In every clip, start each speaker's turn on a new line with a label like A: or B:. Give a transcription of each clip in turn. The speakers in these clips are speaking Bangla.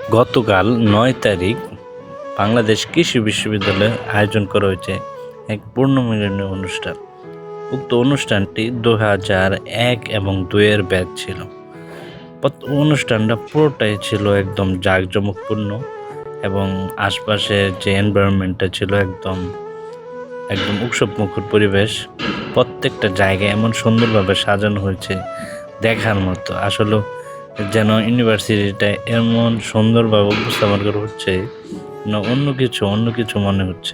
A: গতকাল ৯ তারিখ বাংলাদেশ কৃষি বিশ্ববিদ্যালয়ে আয়োজন করা হয়েছে এক পূর্ণমিলনী অনুষ্ঠান। উক্ত অনুষ্ঠানটি 2001 এবং 2-এর ব্যাচ ছিল। অনুষ্ঠানটা পুরোটাই ছিল একদম জাঁকজমকপূর্ণ এবং আশপাশের যে এনভায়রনমেন্টটা ছিল একদম উৎসবমুখর পরিবেশ। প্রত্যেকটা জায়গায় এমন সুন্দরভাবে সাজানো হয়েছে দেখার মতো। আসলে যেন ইউনিভার্সিটিটা এমন সুন্দরভাবে উপস্থাপন করা হচ্ছে না অন্য কিছু মনে হচ্ছে।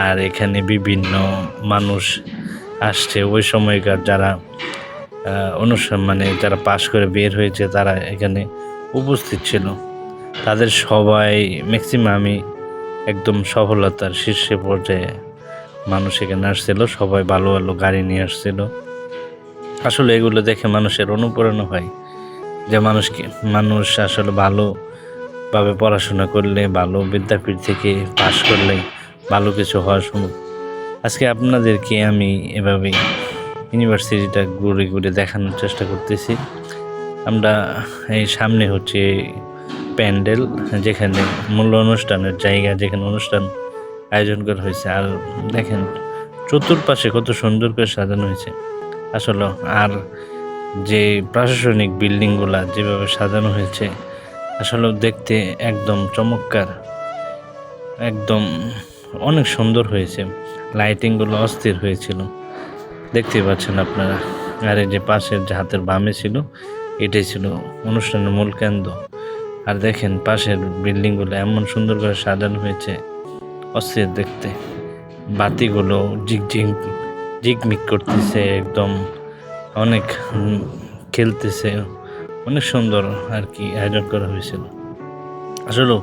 A: আর এখানে বিভিন্ন মানুষ আসছে ওই সময়কার যারা অনুষ্ঠান যারা পাশ করে বের হয়েছে তারা এখানে উপস্থিত ছিল। তাদের সবাই ম্যাক্সিমামই একদম সফলতার শীর্ষে পর্যায়ে মানুষ এখানে আসছিল। সবাই ভালো ভালো গাড়ি নিয়ে আসছিল। আসলে এগুলো দেখে মানুষের অনুপ্রেরণা হয় যে মানুষ আসলে ভালোভাবে পড়াশোনা করলে, ভালো বিদ্যাপীঠ থেকে পাশ করলে ভালো কিছু হওয়া সম্ভব। আজকে আপনাদেরকে আমি এভাবে ইউনিভার্সিটিটা ঘুরে দেখানোর চেষ্টা করতেছি। আমরা এই সামনে হচ্ছে প্যান্ডেল, যেখানে মূল অনুষ্ঠানের জায়গা, যেখানে অনুষ্ঠান আয়োজন করা হয়েছে। আর দেখেন চতুর্পাশে কত সুন্দর করে সাজানো হয়েছে আসলে। আর যে প্রশাসনিক বিল্ডিংগুলা যেভাবে সাজানো হয়েছে আসলে দেখতে একদম চমৎকার, একদম অনেক সুন্দর হয়েছে। লাইটিংগুলো অস্থির হয়েছিল, দেখতেই পাচ্ছেন আপনারা। আর এই যে পাশের যে হাতের বামে ছিল এটাই ছিল অনুষ্ঠানের মূল কেন্দ্র। আর দেখেন পাশের বিল্ডিংগুলো এমন সুন্দর করে সাজানো হয়েছে, অস্থির দেখতে। বাতিগুলো ঝিকমিক করতেছে, একদম অনেক খেলতেছে, অনেক সুন্দর আর কি আয়োজন করা হয়েছিল। আসলে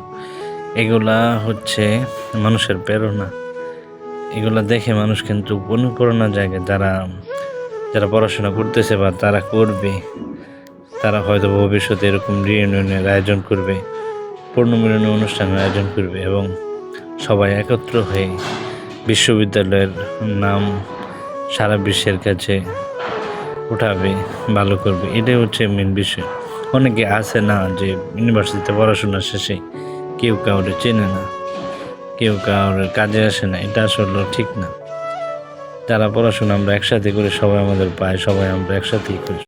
A: এগুলা হচ্ছে মানুষের প্রেরণা। এগুলা দেখে মানুষ কিন্তু অনুপ্রেরণা জায়গায় যারা পড়াশোনা করতেছে বা তারা করবে, তারা হয়তো ভবিষ্যতে এরকম রিইউনিয়নের আয়োজন করবে, পূর্ণমিলনী অনুষ্ঠানের আয়োজন করবে এবং সবাই একত্র হয়ে বিশ্ববিদ্যালয়ের নাম সারা বিশ্বের কাছে উঠাবে, ভালো করবে। এটাই হচ্ছে মেন বিষয়। অনেকে আছে না যে ইউনিভার্সিটিতে পড়াশোনা শেষে কেউ কাউরে চেনে না, কেউ কাউর কাজে আসে না। এটা আসলে ঠিক না। যারা পড়াশোনা আমরা একসাথে করি, সবাই আমাদের পায়, সবাই আমরা একসাথেই করি।